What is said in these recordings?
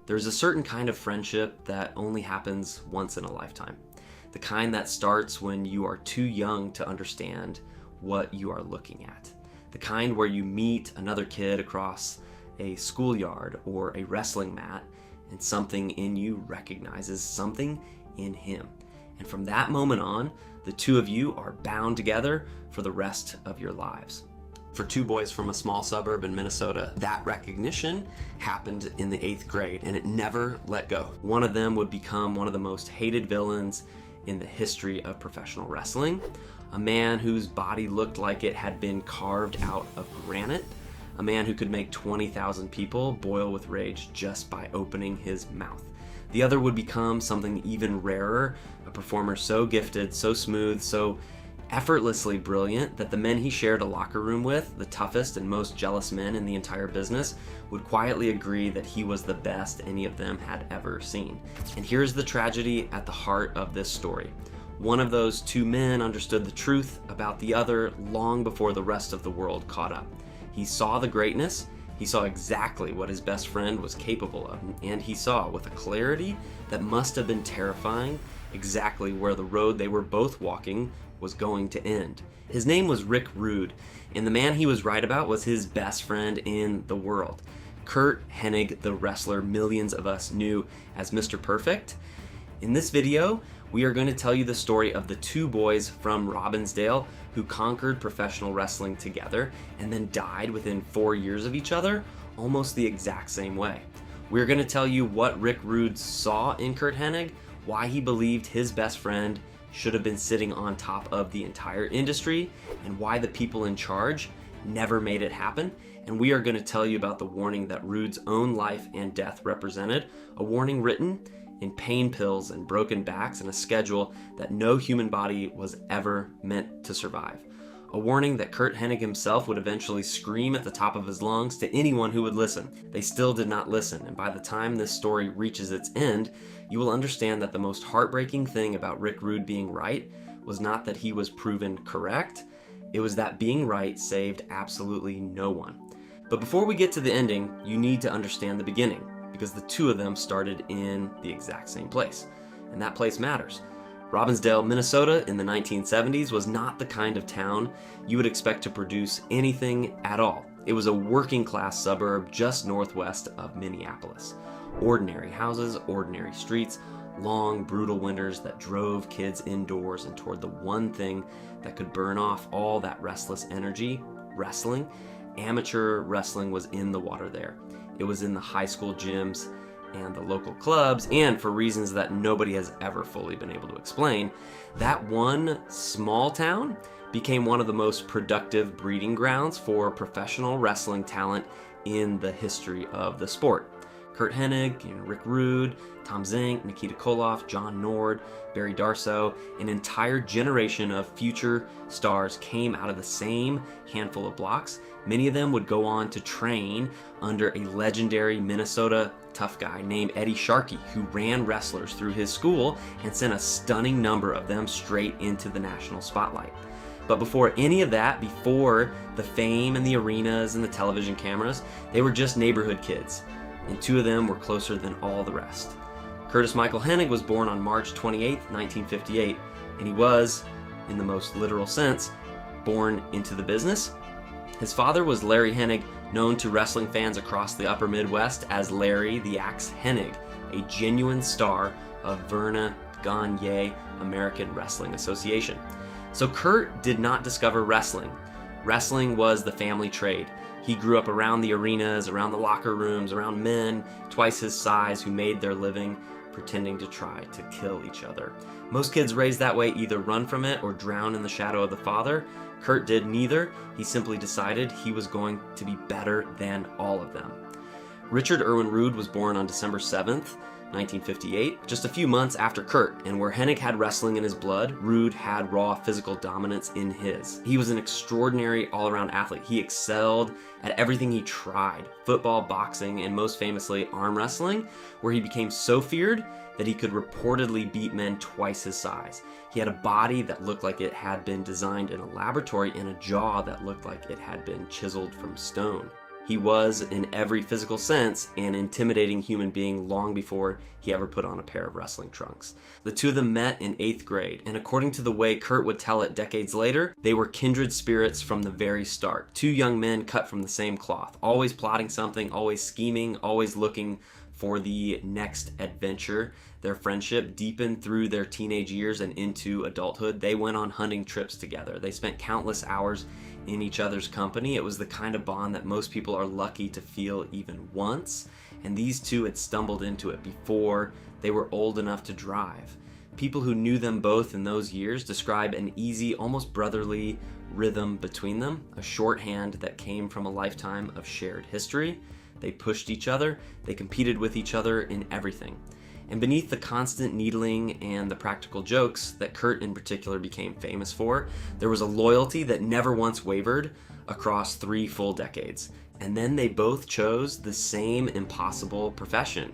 There's a certain kind of friendship that only happens once in a lifetime. The kind that starts when you are too young to understand what you are looking at. The kind where you meet another kid across a schoolyard or a wrestling mat and something in you recognizes something in him. And from that moment on, the two of you are bound together for the rest of your lives. For two boys from a small suburb in Minnesota, that recognition happened in the 8th grade and it never let go. One of them would become one of the most hated villains in the history of professional wrestling. A man whose body looked like it had been carved out of granite. A man who could make 20,000 people boil with rage just by opening his mouth. The other would become something even rarer, a performer so gifted, so smooth, so effortlessly brilliant that the men he shared a locker room with, the toughest and most jealous men in the entire business, would quietly agree that he was the best any of them had ever seen. And here's the tragedy at the heart of this story. One of those two men understood the truth about the other long before the rest of the world caught up. He saw the greatness, he saw exactly what his best friend was capable of, and he saw with a clarity that must have been terrifying exactly where the road they were both walking was going to end. His name was Rick Rude, and the man he was right about was his best friend in the world. Curt Hennig, the wrestler millions of us knew as Mr. Perfect. In this video, we are going to tell you the story of the two boys from Robbinsdale who conquered professional wrestling together and then died within 4 years of each other, almost the exact same way. We're going to tell you what Rick Rude saw in Curt Hennig, why he believed his best friend should have been sitting on top of the entire industry, and why the people in charge never made it happen. And we are going to tell you about the warning that Rude's own life and death represented, a warning written in pain pills and broken backs and a schedule that no human body was ever meant to survive. A warning that Curt Hennig himself would eventually scream at the top of his lungs to anyone who would listen. They still did not listen, and by the time this story reaches its end, you will understand that the most heartbreaking thing about Rick Rude being right was not that he was proven correct, it was that being right saved absolutely no one. But before we get to the ending, you need to understand the beginning, because the two of them started in the exact same place, and that place matters. Robbinsdale, Minnesota in the 1970s was not the kind of town you would expect to produce anything at all. It was a working class suburb just northwest of Minneapolis. Ordinary houses, ordinary streets, long, brutal winters that drove kids indoors and toward the one thing that could burn off all that restless energy, wrestling. Amateur wrestling was in the water there. It was in the high school gyms and the local clubs, and for reasons that nobody has ever fully been able to explain, that one small town became one of the most productive breeding grounds for professional wrestling talent in the history of the sport. Curt Hennig, Rick Rude, Tom Zink, Nikita Koloff, John Nord, Barry Darsow, an entire generation of future stars came out of the same handful of blocks. Many of them would go on to train under a legendary Minnesota tough guy named Eddie Sharkey, who ran wrestlers through his school and sent a stunning number of them straight into the national spotlight. But before any of that, before the fame and the arenas and the television cameras, they were just neighborhood kids, and two of them were closer than all the rest. Curtis Michael Hennig was born on March 28, 1958, and he was, in the most literal sense, born into the business. His father was Larry Hennig, known to wrestling fans across the upper Midwest as Larry the Axe Hennig, a genuine star of Verna Gagne American Wrestling Association. So Curt did not discover wrestling. Wrestling was the family trade. He grew up around the arenas, around the locker rooms, around men twice his size who made their living pretending to try to kill each other. Most kids raised that way either run from it or drown in the shadow of the father. Curt did neither. He simply decided he was going to be better than all of them. Richard Irwin Rude was born on December 7th, 1958, just a few months after Curt, and where Hennig had wrestling in his blood, Rude had raw physical dominance in his. He was an extraordinary all-around athlete. He excelled at everything he tried: football, boxing, and most famously arm wrestling, where he became so feared that he could reportedly beat men twice his size. He had a body that looked like it had been designed in a laboratory and a jaw that looked like it had been chiseled from stone. He was, in every physical sense, an intimidating human being long before he ever put on a pair of wrestling trunks. The two of them met in 8th grade, and according to the way Curt would tell it decades later, they were kindred spirits from the very start. Two young men cut from the same cloth, always plotting something, always scheming, always looking for the next adventure. Their friendship deepened through their teenage years and into adulthood. They went on hunting trips together. They spent countless hours in each other's company. It was the kind of bond that most people are lucky to feel even once, and these two had stumbled into it before they were old enough to drive. People who knew them both in those years describe an easy, almost brotherly rhythm between them, a shorthand that came from a lifetime of shared history. They pushed each other, they competed with each other in everything. And beneath the constant needling and the practical jokes that Curt in particular became famous for, there was a loyalty that never once wavered across 3 full decades. And then they both chose the same impossible profession.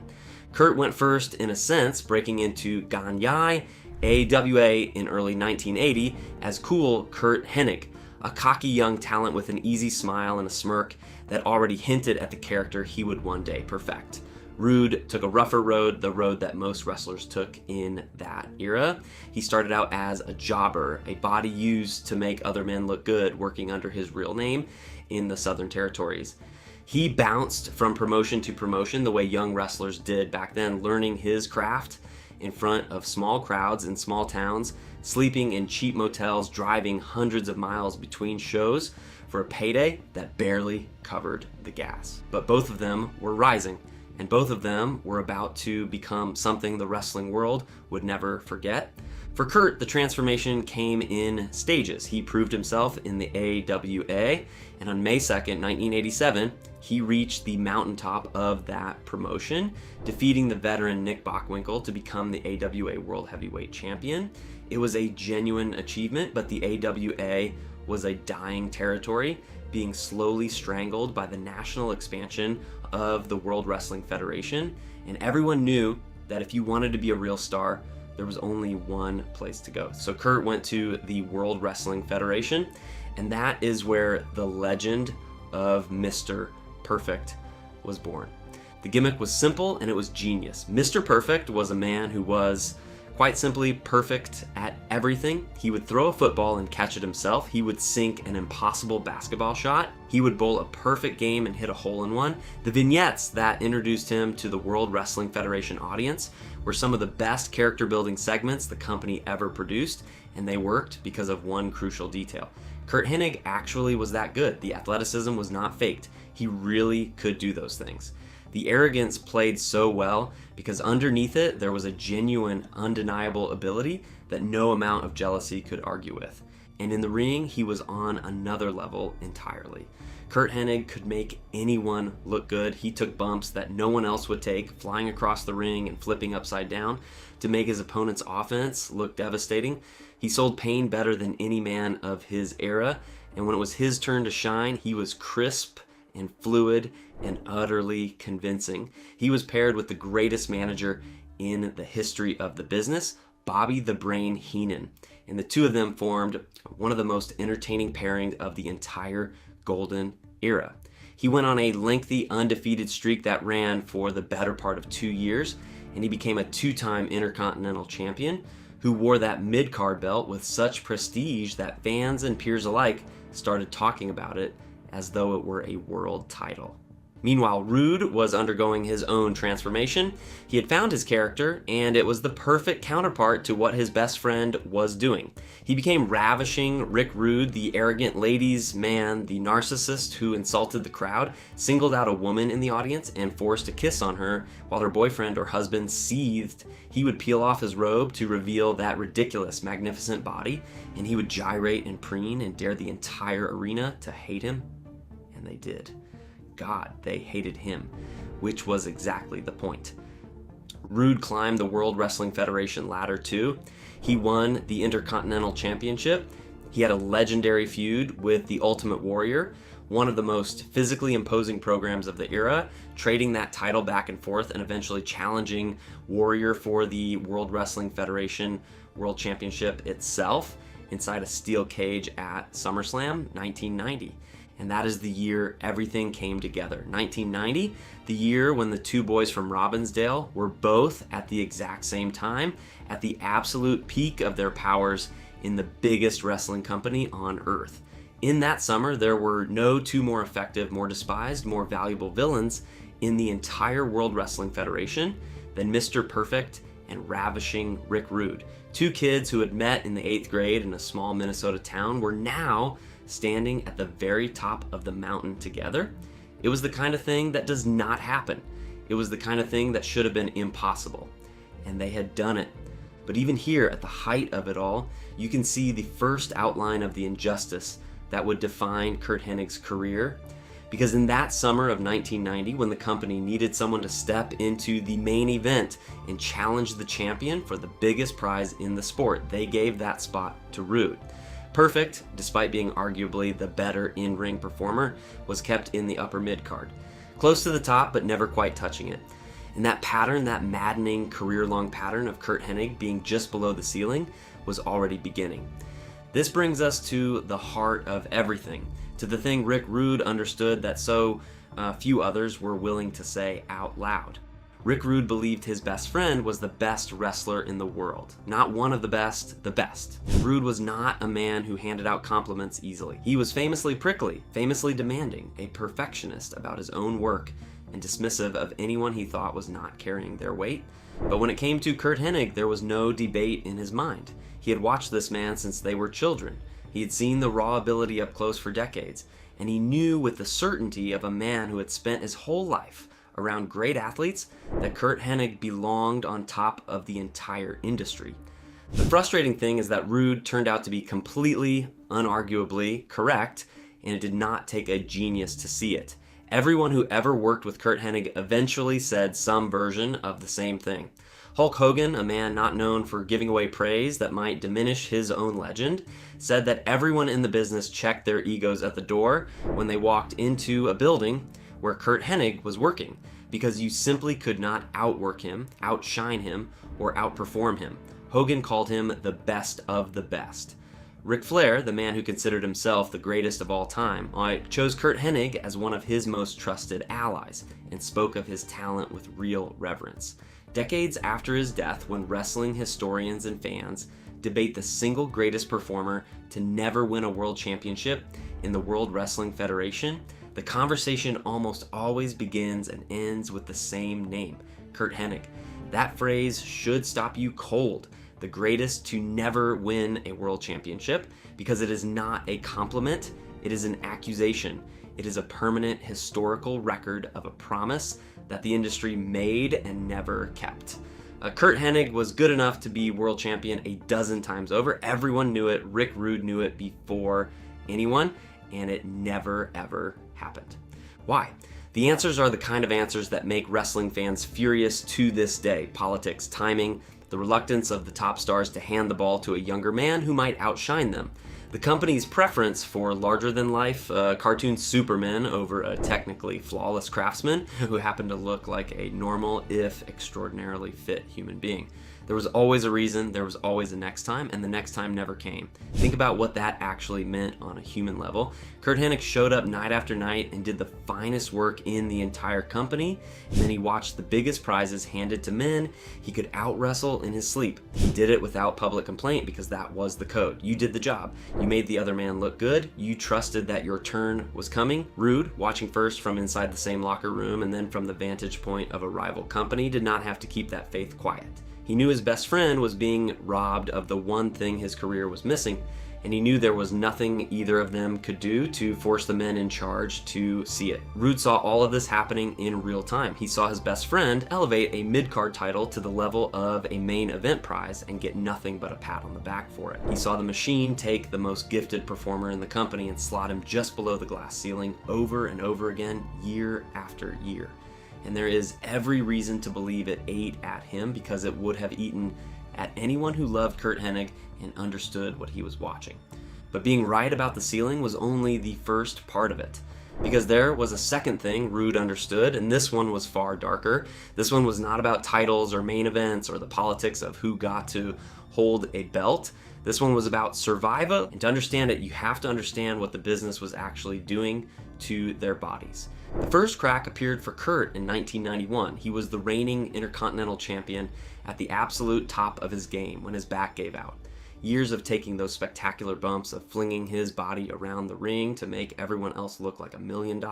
Curt went first, in a sense, breaking into Ganyai AWA in early 1980 as cool Curt Hennig, a cocky young talent with an easy smile and a smirk that already hinted at the character he would one day perfect. Rude took a rougher road, the road that most wrestlers took in that era. He started out as a jobber, a body used to make other men look good, working under his real name in the Southern Territories. He bounced from promotion to promotion the way young wrestlers did back then, learning his craft in front of small crowds in small towns, sleeping in cheap motels, driving hundreds of miles between shows for a payday that barely covered the gas. But both of them were rising, and both of them were about to become something the wrestling world would never forget. For Curt, the transformation came in stages. He proved himself in the AWA, and on May 2nd, 1987, he reached the mountaintop of that promotion, defeating the veteran Nick Bockwinkel to become the AWA World Heavyweight Champion. It was a genuine achievement, but the AWA was a dying territory, being slowly strangled by the national expansion of the World Wrestling Federation, and everyone knew that if you wanted to be a real star, there was only one place to go. So Curt went to the World Wrestling Federation, and that is where the legend of Mr. Perfect was born. The gimmick was simple and it was genius. Mr. Perfect was a man who was quite simply perfect at everything. He would throw a football and catch it himself. He would sink an impossible basketball shot. He would bowl a perfect game and hit a hole-in-one. The vignettes that introduced him to the World Wrestling Federation audience were some of the best character-building segments the company ever produced, and they worked because of one crucial detail. Curt Hennig actually was that good. The athleticism was not faked. He really could do those things. The arrogance played so well because underneath it, there was a genuine, undeniable ability that no amount of jealousy could argue with. And in the ring, he was on another level entirely. Curt Hennig could make anyone look good. He took bumps that no one else would take, flying across the ring and flipping upside down to make his opponent's offense look devastating. He sold pain better than any man of his era, and when it was his turn to shine, he was crisp and fluid and utterly convincing. He was paired with the greatest manager in the history of the business, Bobby the Brain Heenan, and the two of them formed one of the most entertaining pairings of the entire golden era. He went on a lengthy undefeated streak that ran for the better part of 2 years, and he became a 2-time Intercontinental Champion who wore that mid-card belt with such prestige that fans and peers alike started talking about it as though it were a world title. Meanwhile, Rude was undergoing his own transformation. He had found his character, and it was the perfect counterpart to what his best friend was doing. He became ravishing Rick Rude, the arrogant ladies' man, the narcissist who insulted the crowd, singled out a woman in the audience and forced a kiss on her while her boyfriend or husband seethed. He would peel off his robe to reveal that ridiculous, magnificent body, and he would gyrate and preen and dare the entire arena to hate him, and they did. God, they hated him, which was exactly the point. Rude climbed the World Wrestling Federation ladder too. He won the Intercontinental Championship. He had a legendary feud with the Ultimate Warrior, one of the most physically imposing programs of the era, trading that title back and forth and eventually challenging Warrior for the World Wrestling Federation World Championship itself inside a steel cage at SummerSlam 1990. And that is the year everything came together. 1990, the year when the two boys from Robbinsdale were both at the exact same time at the absolute peak of their powers in the biggest wrestling company on earth. In that summer, there were no two more effective, more despised, more valuable villains in the entire World Wrestling Federation than Mr. Perfect and ravishing Rick Rude. Two kids who had met in the 8th grade in a small Minnesota town were now standing at the very top of the mountain together. It was the kind of thing that does not happen. It was the kind of thing that should have been impossible. And they had done it. But even here, at the height of it all, you can see the first outline of the injustice that would define Curt Hennig's career. Because in that summer of 1990, when the company needed someone to step into the main event and challenge the champion for the biggest prize in the sport, they gave that spot to Rude. Perfect, despite being arguably the better in-ring performer, was kept in the upper mid-card. Close to the top, but never quite touching it. And that pattern, that maddening career-long pattern of Curt Hennig being just below the ceiling, was already beginning. This brings us to the heart of everything, to the thing Rick Rude understood that so few others were willing to say out loud. Rick Rude believed his best friend was the best wrestler in the world. Not one of the best. Rude was not a man who handed out compliments easily. He was famously prickly, famously demanding, a perfectionist about his own work, and dismissive of anyone he thought was not carrying their weight. But when it came to Curt Hennig, there was no debate in his mind. He had watched this man since they were children. He had seen the raw ability up close for decades, and he knew with the certainty of a man who had spent his whole life around great athletes that Curt Hennig belonged on top of the entire industry. The frustrating thing is that Rude turned out to be completely, unarguably correct, and it did not take a genius to see it. Everyone who ever worked with Curt Hennig eventually said some version of the same thing. Hulk Hogan, a man not known for giving away praise that might diminish his own legend, said that everyone in the business checked their egos at the door when they walked into a building where Curt Hennig was working, because you simply could not outwork him, outshine him, or outperform him. Hogan called him the best of the best. Ric Flair, the man who considered himself the greatest of all time, chose Curt Hennig as one of his most trusted allies, and spoke of his talent with real reverence. Decades after his death, when wrestling historians and fans debate the single greatest performer to never win a world championship in the World Wrestling Federation, the conversation almost always begins and ends with the same name, Curt Hennig. That phrase should stop you cold. The greatest to never win a world championship, because it is not a compliment, it is an accusation. It is a permanent historical record of a promise that the industry made and never kept. Curt Hennig was good enough to be world champion a dozen times over. Everyone knew it. Rick Rude knew it before anyone, and it never ever happened. Why? The answers are the kind of answers that make wrestling fans furious to this day. Politics, timing, the reluctance of the top stars to hand the ball to a younger man who might outshine them. The company's preference for larger-than-life cartoon supermen over a technically flawless craftsman who happened to look like a normal, if extraordinarily fit human being. There was always a reason, there was always a next time, and the next time never came. Think about what that actually meant on a human level. Curt Hennig showed up night after night and did the finest work in the entire company, and then he watched the biggest prizes handed to men he could out-wrestle in his sleep. He did it without public complaint because that was the code. You did the job. You made the other man look good. You trusted that your turn was coming. Rude, watching first from inside the same locker room and then from the vantage point of a rival company, did not have to keep that faith quiet. He knew his best friend was being robbed of the one thing his career was missing, and he knew there was nothing either of them could do to force the men in charge to see it. Rude saw all of this happening in real time. He saw his best friend elevate a mid-card title to the level of a main event prize and get nothing but a pat on the back for it. He saw the machine take the most gifted performer in the company and slot him just below the glass ceiling over and over again, year after year. And there is every reason to believe it ate at him, because it would have eaten at anyone who loved Curt Hennig and understood what he was watching. But being right about the ceiling was only the first part of it, because there was a second thing Rude understood, and this one was far darker. This one was not about titles or main events or the politics of who got to hold a belt. This one was about survival, and to understand it, you have to understand what the business was actually doing to their bodies. The first crack appeared for Curt in 1991. He was the reigning Intercontinental Champion at the absolute top of his game when his back gave out. Years of taking those spectacular bumps, of flinging his body around the ring to make everyone else look like $1 million,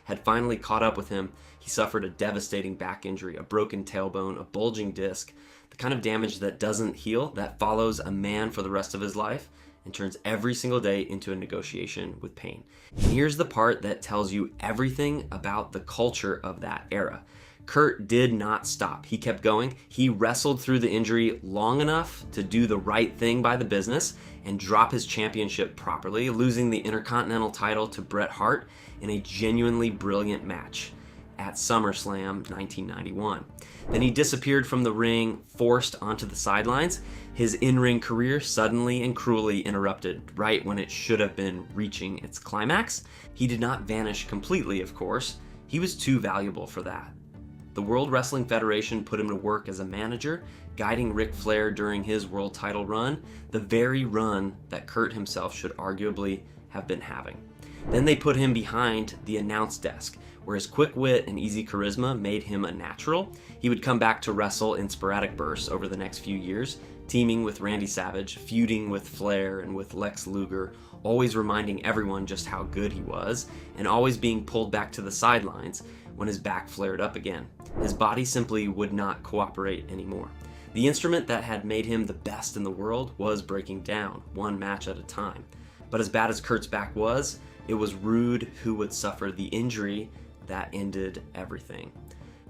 had finally caught up with him. He suffered a devastating back injury, a broken tailbone, a bulging disc, the kind of damage that doesn't heal, that follows a man for the rest of his life and turns every single day into a negotiation with pain. And here's the part that tells you everything about the culture of that era. Curt did not stop. He kept going. He wrestled through the injury long enough to do the right thing by the business and drop his championship properly, losing the Intercontinental title to Bret Hart in a genuinely brilliant match at SummerSlam 1991. Then he disappeared from the ring, forced onto the sidelines. His in-ring career suddenly and cruelly interrupted right when it should have been reaching its climax. He did not vanish completely, of course. He was too valuable for that. The World Wrestling Federation put him to work as a manager, guiding Ric Flair during his world title run, the very run that Curt himself should arguably have been having. Then they put him behind the announce desk, where his quick wit and easy charisma made him a natural. He would come back to wrestle in sporadic bursts over the next few years, teaming with Randy Savage, feuding with Flair and with Lex Luger, always reminding everyone just how good he was, and always being pulled back to the sidelines when his back flared up again. His body simply would not cooperate anymore. The instrument that had made him the best in the world was breaking down, one match at a time. But as bad as Curt's back was, it was Rude who would suffer the injury that ended everything.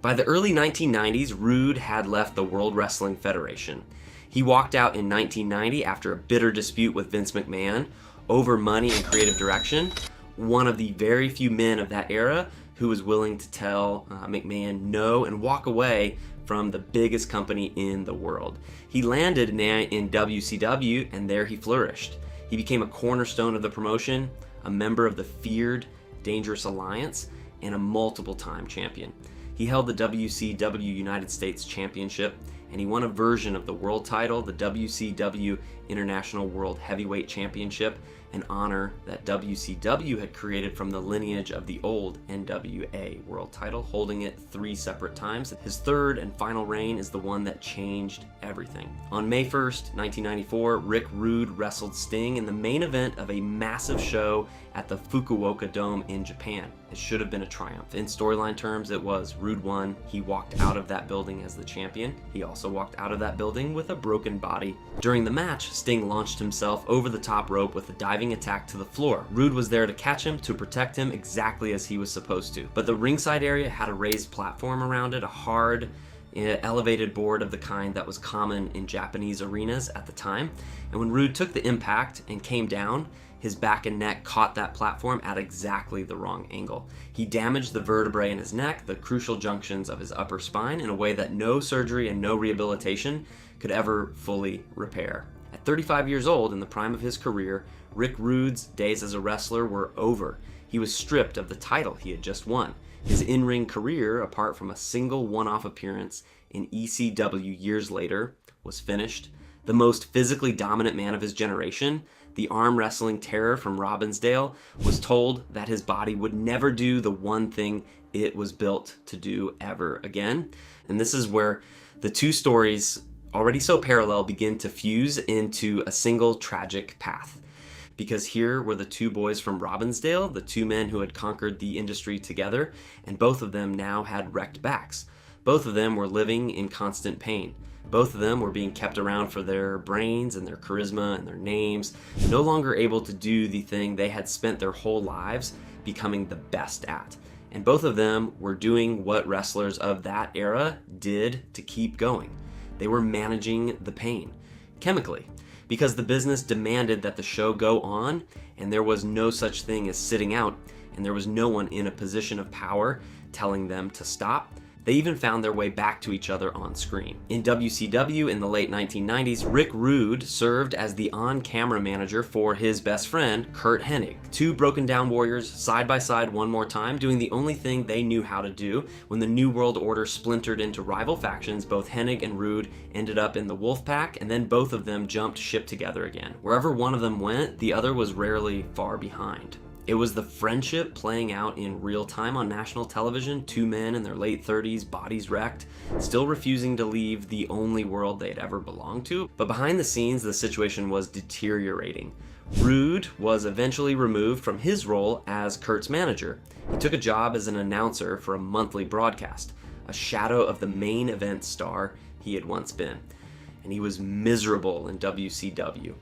By the early 1990s, Rude had left the World Wrestling Federation. He walked out in 1990 after a bitter dispute with Vince McMahon over money and creative direction, one of the very few men of that era who was willing to tell McMahon no and walk away from the biggest company in the world. He landed in WCW, and there he flourished. He became a cornerstone of the promotion, a member of the feared Dangerous Alliance, and a multiple-time champion. He held the WCW United States Championship, and he won a version of the world title, the WCW International World Heavyweight Championship, an honor that WCW had created from the lineage of the old NWA world title, holding it 3 separate times. His third and final reign is the one that changed everything. On May 1st, 1994, Rick Rude wrestled Sting in the main event of a massive show at the Fukuoka Dome in Japan. It should have been a triumph. In storyline terms, it was. Rude won. He walked out of that building as the champion. He also walked out of that building with a broken body. During the match, Sting launched himself over the top rope with a diving attack to the floor. Rude was there to catch him, to protect him exactly as he was supposed to. But the ringside area had a raised platform around it, a hard, elevated board of the kind that was common in Japanese arenas at the time. And when Rude took the impact and came down, his back and neck caught that platform at exactly the wrong angle. He damaged the vertebrae in his neck, the crucial junctions of his upper spine, in a way that no surgery and no rehabilitation could ever fully repair. At 35 years old, in the prime of his career, Rick Rude's days as a wrestler were over. He was stripped of the title he had just won. His in-ring career, apart from a single one-off appearance in ECW years later, was finished. The most physically dominant man of his generation, the arm wrestling terror from Robbinsdale, was told that his body would never do the one thing it was built to do ever again. And this is where the two stories, already so parallel, begin to fuse into a single tragic path. Because here were the two boys from Robbinsdale, the two men who had conquered the industry together, and both of them now had wrecked backs. Both of them were living in constant pain. Both of them were being kept around for their brains and their charisma and their names, no longer able to do the thing they had spent their whole lives becoming the best at. And both of them were doing what wrestlers of that era did to keep going. They were managing the pain, chemically, because the business demanded that the show go on, and there was no such thing as sitting out, and there was no one in a position of power telling them to stop. They even found their way back to each other on screen. In WCW in the late 1990s, Rick Rude served as the on-camera manager for his best friend, Curt Hennig. Two broken down warriors side by side one more time, doing the only thing they knew how to do. When the New World Order splintered into rival factions, both Hennig and Rude ended up in the Wolfpack, and then both of them jumped ship together again. Wherever one of them went, the other was rarely far behind. It was the friendship playing out in real time on national television, two men in their late 30s, bodies wrecked, still refusing to leave the only world they'd ever belonged to. But behind the scenes, the situation was deteriorating. Rude was eventually removed from his role as Curt's manager. He took a job as an announcer for a monthly broadcast, a shadow of the main event star he had once been. And he was miserable in WCW.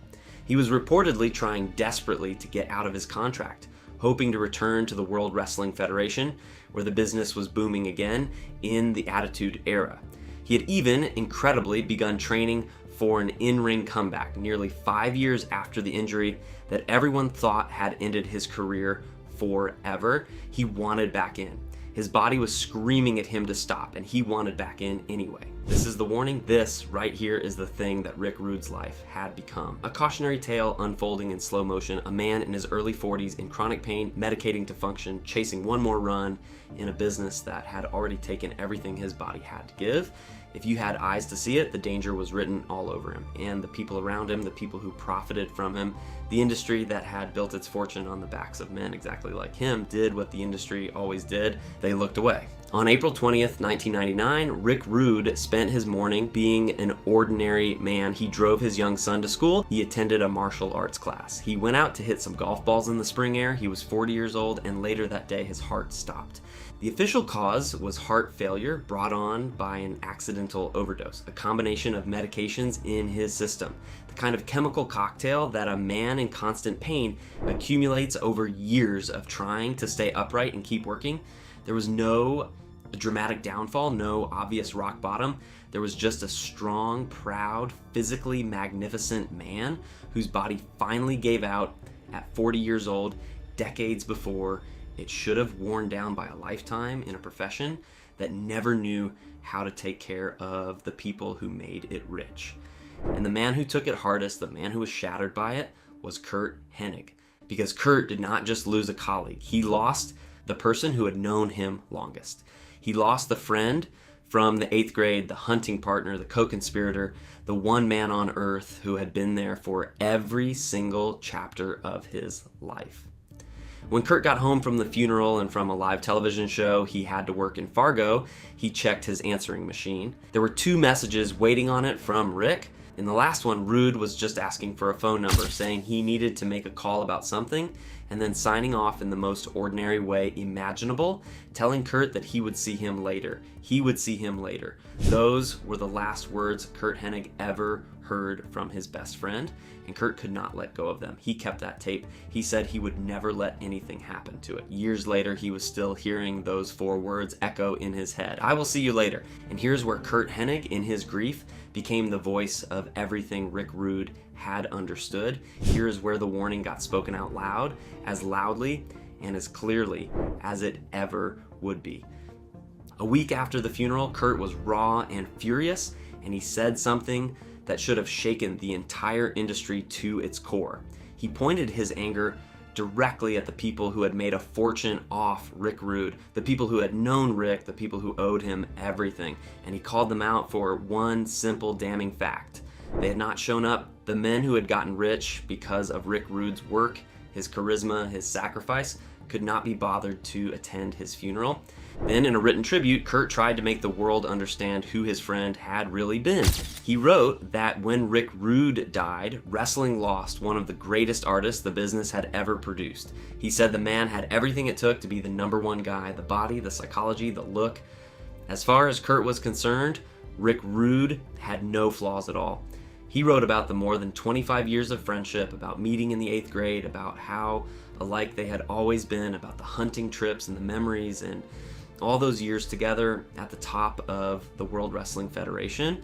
He was reportedly trying desperately to get out of his contract, hoping to return to the World Wrestling Federation, where the business was booming again in the Attitude Era. He had even, incredibly, begun training for an in-ring comeback nearly 5 years after the injury that everyone thought had ended his career forever. He wanted back in. His body was screaming at him to stop, and he wanted back in anyway. This is the warning. This right here is the thing that Rick Rude's life had become. A cautionary tale unfolding in slow motion, a man in his early 40s in chronic pain, medicating to function, chasing one more run in a business that had already taken everything his body had to give. If you had eyes to see it, the danger was written all over him, and the people around him, the people who profited from him, the industry that had built its fortune on the backs of men exactly like him, did what the industry always did. They looked away. On April 20th, 1999, Rick Rude spent his morning being an ordinary man. He drove his young son to school. He attended a martial arts class. He went out to hit some golf balls in the spring air. He was 40 years old, and later that day his heart stopped. The official cause was heart failure brought on by an accidental overdose, a combination of medications in his system, the kind of chemical cocktail that a man in constant pain accumulates over years of trying to stay upright and keep working. There was no dramatic downfall, no obvious rock bottom. There was just a strong, proud, physically magnificent man whose body finally gave out at 40 years old, decades before it should have worn down by a lifetime in a profession that never knew how to take care of the people who made it rich. And the man who took it hardest, the man who was shattered by it, was Curt Hennig. Because Curt did not just lose a colleague, he lost the person who had known him longest. He lost the friend from the 8th grade, the hunting partner, the co-conspirator, the one man on earth who had been there for every single chapter of his life. When Curt got home from the funeral and from a live television show he had to work in Fargo, he checked his answering machine. There were 2 messages waiting on it from Rick. In the last one, Rude was just asking for a phone number, saying he needed to make a call about something, and then signing off in the most ordinary way imaginable, telling Curt that he would see him later. He would see him later. Those were the last words Curt Hennig ever heard from his best friend, and Curt could not let go of them. He kept that tape. He said he would never let anything happen to it. Years later, he was still hearing those 4 words echo in his head. I will see you later. And here's where Curt Hennig, in his grief, became the voice of everything Rick Rude had understood. Here is where the warning got spoken out loud, as loudly and as clearly as it ever would be. A week after the funeral, Curt was raw and furious, and he said something that should have shaken the entire industry to its core. He pointed his anger directly at the people who had made a fortune off Rick Rude, the people who had known Rick, the people who owed him everything, and he called them out for one simple damning fact. They had not shown up. The men who had gotten rich because of Rick Rude's work, his charisma, his sacrifice, could not be bothered to attend his funeral. Then, in a written tribute, Curt tried to make the world understand who his friend had really been. He wrote that when Rick Rude died, wrestling lost one of the greatest artists the business had ever produced. He said the man had everything it took to be the #1 guy, the body, the psychology, the look. As far as Curt was concerned, Rick Rude had no flaws at all. He wrote about the more than 25 years of friendship, about meeting in the 8th grade, about how alike they had always been, about the hunting trips and the memories and all those years together at the top of the World Wrestling Federation.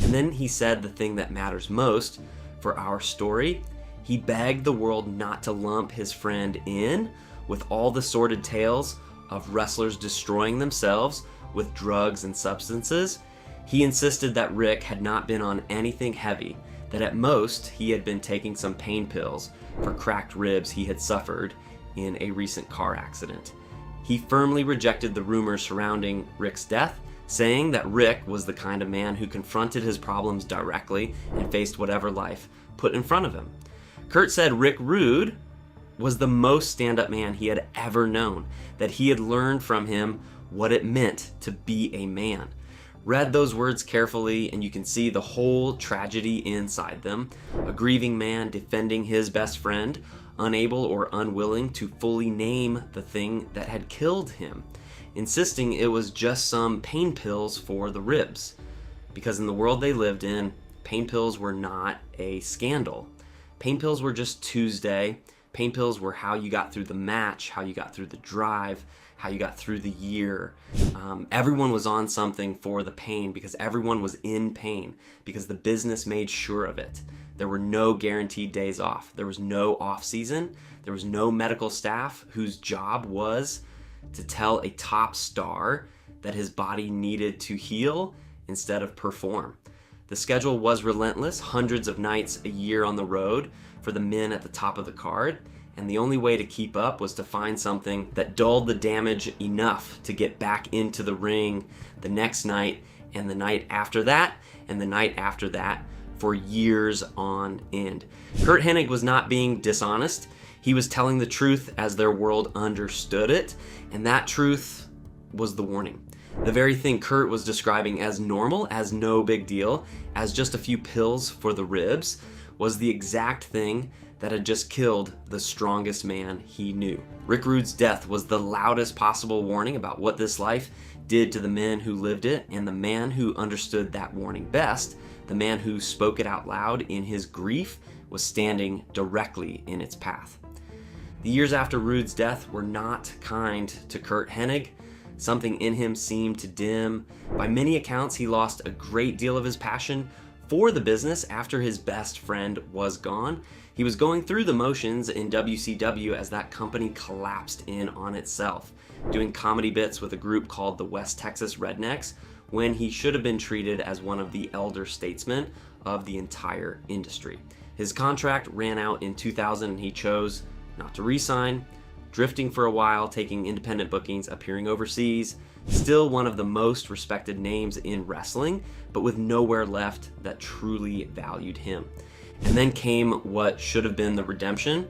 And then he said the thing that matters most for our story. He begged the world not to lump his friend in with all the sordid tales of wrestlers destroying themselves with drugs and substances. He insisted that Ric had not been on anything heavy, that at most he had been taking some pain pills for cracked ribs he had suffered in a recent car accident. He firmly rejected the rumors surrounding Ric's death, saying that Ric was the kind of man who confronted his problems directly and faced whatever life put in front of him. Curt said Rick Rude was the most stand-up man he had ever known, that he had learned from him what it meant to be a man. Read those words carefully and you can see the whole tragedy inside them. A grieving man defending his best friend, unable or unwilling to fully name the thing that had killed him, insisting it was just some pain pills for the ribs. Because in the world they lived in, pain pills were not a scandal. Pain pills were just Tuesday. Pain pills were how you got through the match, how you got through the drive, how you got through the year. Everyone was on something for the pain because everyone was in pain because the business made sure of it. There were no guaranteed days off. There was no off season. There was no medical staff whose job was to tell a top star that his body needed to heal instead of perform. The schedule was relentless, hundreds of nights a year on the road for the men at the top of the card, and the only way to keep up was to find something that dulled the damage enough to get back into the ring the next night, and the night after that, and the night after that, for years on end. Curt Hennig was not being dishonest. He was telling the truth as their world understood it, and that truth was the warning. The very thing Curt was describing as normal, as no big deal, as just a few pills for the ribs, was the exact thing that had just killed the strongest man he knew. Rick Rude's death was the loudest possible warning about what this life did to the men who lived it, and the man who understood that warning best, the man who spoke it out loud in his grief, was standing directly in its path. The years after Rude's death were not kind to Curt Hennig. Something in him seemed to dim. By many accounts, he lost a great deal of his passion for the business after his best friend was gone. He was going through the motions in WCW as that company collapsed in on itself, doing comedy bits with a group called the West Texas Rednecks, when he should have been treated as one of the elder statesmen of the entire industry. His contract ran out in 2000 and he chose not to re-sign, drifting for a while, taking independent bookings, appearing overseas, still one of the most respected names in wrestling, but with nowhere left that truly valued him. And then came what should have been the redemption.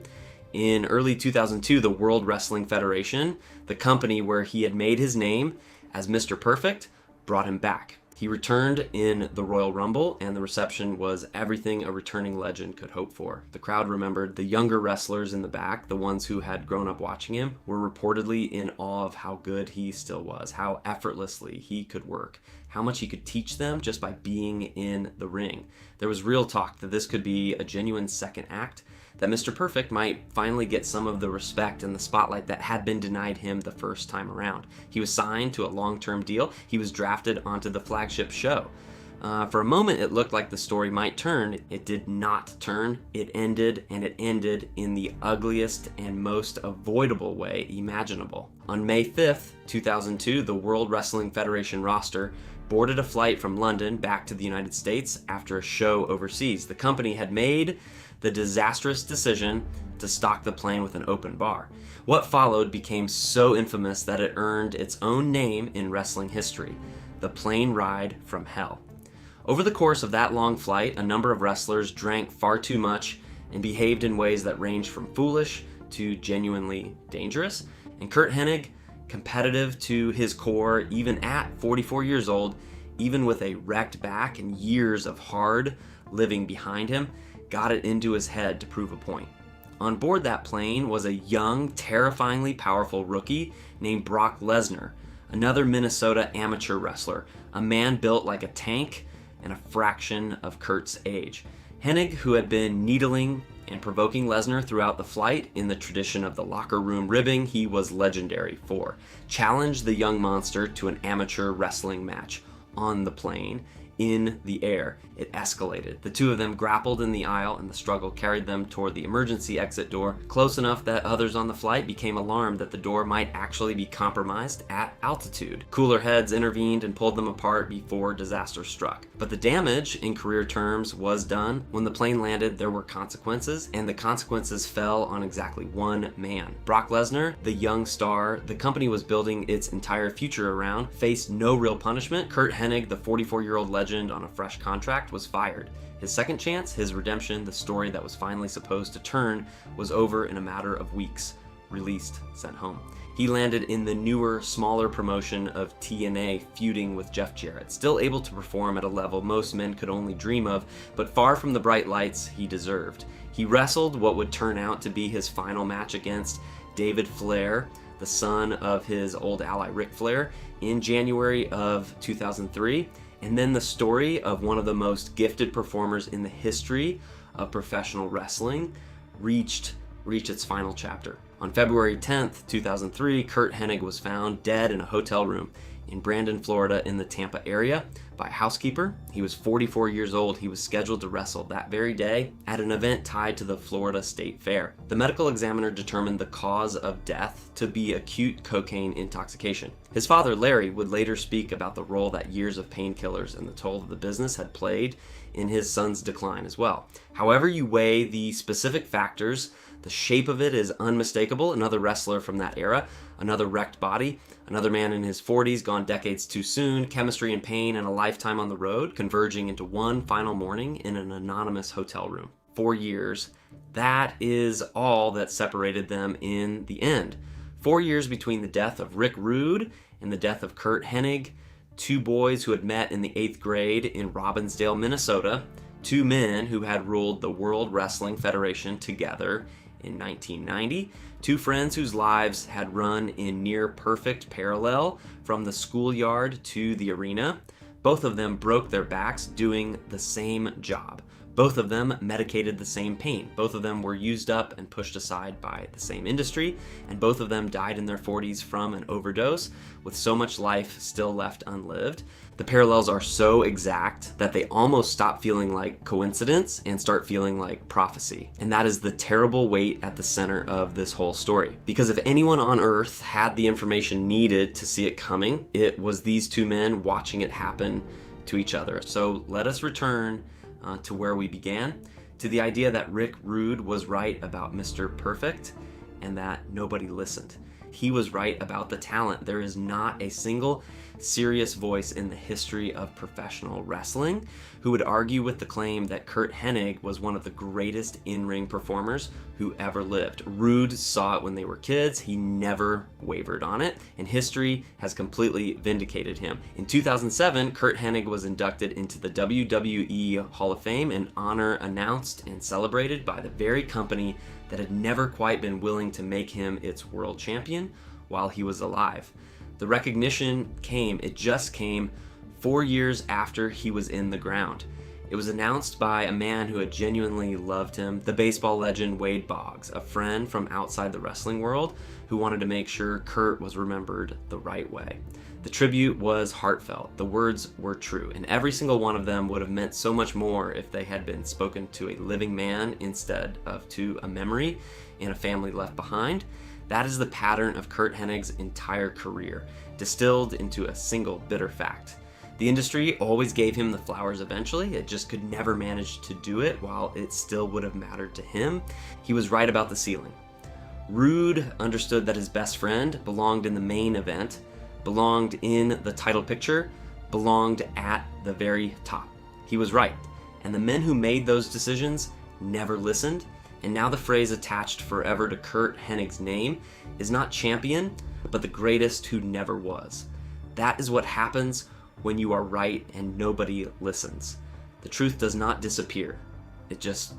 In early 2002, the World Wrestling Federation, the company where he had made his name as Mr. Perfect, brought him back. He returned in the Royal Rumble, and the reception was everything a returning legend could hope for. The crowd remembered the younger wrestlers in the back, the ones who had grown up watching him, were reportedly in awe of how good he still was, how effortlessly he could work, how much he could teach them just by being in the ring. There was real talk that this could be a genuine second act, that Mr. Perfect might finally get some of the respect and the spotlight that had been denied him the first time around. He was signed to a long-term deal. He was drafted onto the flagship show. For a moment, it looked like the story might turn. It did not turn. It ended, and it ended in the ugliest and most avoidable way imaginable. On May 5th, 2002, the World Wrestling Federation roster boarded a flight from London back to the United States after a show overseas. The company had made the disastrous decision to stock the plane with an open bar. What followed became so infamous that it earned its own name in wrestling history, the plane ride from hell. Over the course of that long flight, a number of wrestlers drank far too much and behaved in ways that ranged from foolish to genuinely dangerous. And Curt Hennig, competitive to his core, even at 44 years old, even with a wrecked back and years of hard living behind him, got it into his head to prove a point. On board that plane was a young, terrifyingly powerful rookie named Brock Lesnar, another Minnesota amateur wrestler, a man built like a tank and a fraction of Curt's age. Hennig, who had been needling and provoking Lesnar throughout the flight in the tradition of the locker room ribbing he was legendary for, challenged the young monster to an amateur wrestling match on the plane in the air. It escalated. The two of them grappled in the aisle, and the struggle carried them toward the emergency exit door, close enough that others on the flight became alarmed that the door might actually be compromised at altitude. Cooler heads intervened and pulled them apart before disaster struck. But the damage, in career terms, was done. When the plane landed, there were consequences, and the consequences fell on exactly one man. Brock Lesnar, the young star the company was building its entire future around, faced no real punishment. Curt Hennig, the 44-year-old legend on a fresh contract, was fired. His second chance, his redemption, the story that was finally supposed to turn, was over in a matter of weeks. Released, sent home. He landed in the newer, smaller promotion of TNA, feuding with Jeff Jarrett, still able to perform at a level most men could only dream of, but far from the bright lights he deserved. He wrestled what would turn out to be his final match against David Flair, the son of his old ally Ric Flair, in January of 2003. And then the story of one of the most gifted performers in the history of professional wrestling reached its final chapter. On February 10th, 2003, Curt Hennig was found dead in a hotel room in Brandon, Florida, in the Tampa area by a housekeeper. He was 44 years old. He was scheduled to wrestle that very day at an event tied to the Florida State Fair. The medical examiner determined the cause of death to be acute cocaine intoxication. His father, Larry, would later speak about the role that years of painkillers and the toll of the business had played in his son's decline as well. However you weigh the specific factors, the shape of it is unmistakable. Another wrestler from that era, another wrecked body, another man in his 40s gone decades too soon, chemistry and pain, and a lifetime on the road converging into one final morning in an anonymous hotel room. 4 years. That is all that separated them in the end. 4 years between the death of Rick Rude and the death of Curt Hennig, two boys who had met in the 8th grade in Robbinsdale, Minnesota, two men who had ruled the World Wrestling Federation together in 1990, two friends whose lives had run in near perfect parallel from the schoolyard to the arena. Both of them broke their backs doing the same job. Both of them medicated the same pain. Both of them were used up and pushed aside by the same industry, and both of them died in their 40s from an overdose, with so much life still left unlived. The parallels are so exact that they almost stop feeling like coincidence and start feeling like prophecy. And that is the terrible weight at the center of this whole story. Because if anyone on Earth had the information needed to see it coming, it was these two men watching it happen to each other. So let us return to where we began, to the idea that Rick Rude was right about Mr. Perfect and that nobody listened. He was right about the talent. There is not a single serious voice in the history of professional wrestling who would argue with the claim that Curt Hennig was one of the greatest in-ring performers who ever lived. Rude saw it when they were kids. He never wavered on it, and history has completely vindicated him. In 2007, Curt Hennig was inducted into the WWE Hall of Fame, an honor announced and celebrated by the very company that had never quite been willing to make him its world champion while he was alive. The recognition came, it just came 4 years after he was in the ground. It was announced by a man who had genuinely loved him, the baseball legend Wade Boggs, a friend from outside the wrestling world who wanted to make sure Curt was remembered the right way. The tribute was heartfelt, the words were true, and every single one of them would have meant so much more if they had been spoken to a living man instead of to a memory and a family left behind. That is the pattern of Curt Hennig's entire career, distilled into a single bitter fact. The industry always gave him the flowers eventually, it just could never manage to do it while it still would have mattered to him. He was right about the ceiling. Rude understood that his best friend belonged in the main event, belonged in the title picture, belonged at the very top. He was right, and the men who made those decisions never listened. And now the phrase attached forever to Curt Hennig's name is not champion, but the greatest who never was. That is what happens when you are right and nobody listens. The truth does not disappear. It just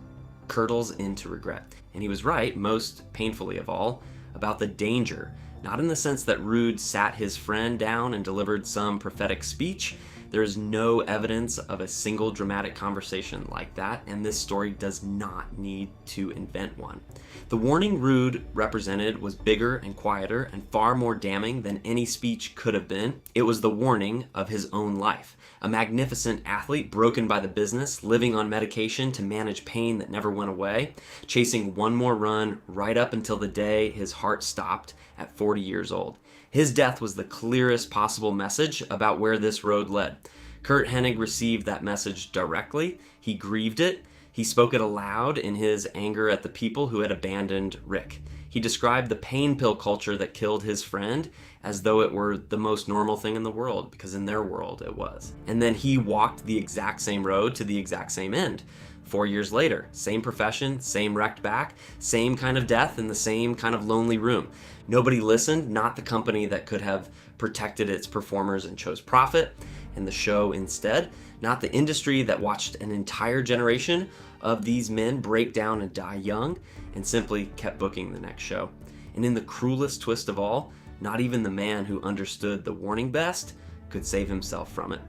curdles into regret. And he was right, most painfully of all, about the danger. Not in the sense that Rude sat his friend down and delivered some prophetic speech. There is no evidence of a single dramatic conversation like that, and this story does not need to invent one. The warning Rude represented was bigger and quieter and far more damning than any speech could have been. It was the warning of his own life. A magnificent athlete broken by the business, living on medication to manage pain that never went away, chasing one more run right up until the day his heart stopped at 40 years old. His death was the clearest possible message about where this road led. Curt Hennig received that message directly. He grieved it. He spoke it aloud in his anger at the people who had abandoned Rick. He described the pain pill culture that killed his friend as though it were the most normal thing in the world, because in their world it was. And then he walked the exact same road to the exact same end. 4 years later, same profession, same wrecked back, same kind of death in the same kind of lonely room. Nobody listened, not the company that could have protected its performers and chose profit and the show instead, not the industry that watched an entire generation of these men break down and die young and simply kept booking the next show. And in the cruelest twist of all, not even the man who understood the warning best could save himself from it.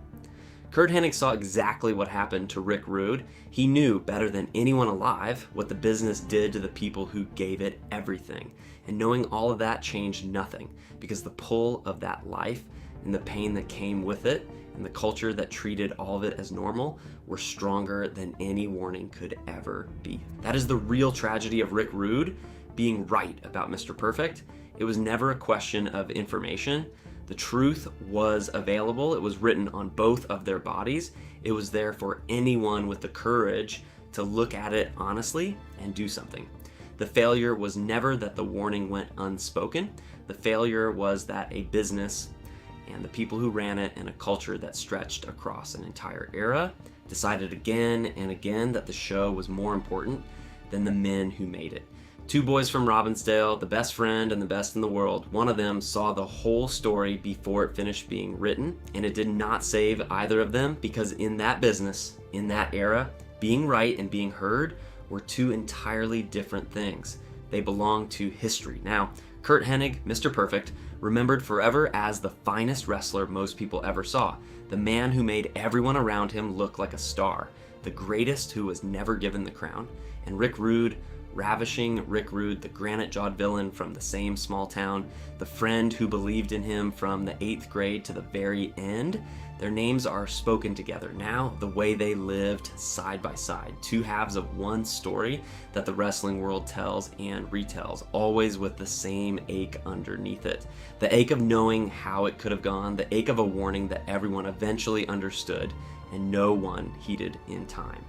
Curt Hennig saw exactly what happened to Rick Rude. He knew better than anyone alive what the business did to the people who gave it everything. And knowing all of that changed nothing, because the pull of that life and the pain that came with it and the culture that treated all of it as normal were stronger than any warning could ever be. That is the real tragedy of Rick Rude being right about Mr. Perfect. It was never a question of information. The truth was available. It was written on both of their bodies. It was there for anyone with the courage to look at it honestly and do something. The failure was never that the warning went unspoken. The failure was that a business and the people who ran it and a culture that stretched across an entire era decided again and again that the show was more important than the men who made it. Two boys from Robbinsdale, the best friend and the best in the world. One of them saw the whole story before it finished being written, and it did not save either of them, because in that business, in that era, being right and being heard were two entirely different things. They belong to history. Now, Curt Hennig, Mr. Perfect, remembered forever as the finest wrestler most people ever saw, the man who made everyone around him look like a star, the greatest who was never given the crown. And Rick Rude, ravishing Rick Rude, the granite-jawed villain from the same small town, the friend who believed in him from the 8th grade to the very end, their names are spoken together now the way they lived side by side, two halves of one story that the wrestling world tells and retells, always with the same ache underneath it. The ache of knowing how it could have gone, the ache of a warning that everyone eventually understood and no one heeded in time.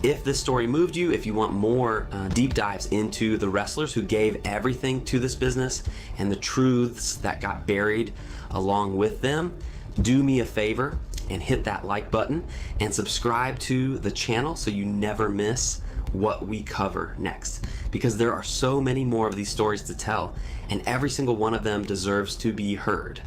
If this story moved you, if you want more deep dives into the wrestlers who gave everything to this business and the truths that got buried along with them, do me a favor and hit that like button and subscribe to the channel so you never miss what we cover next, because there are so many more of these stories to tell and every single one of them deserves to be heard.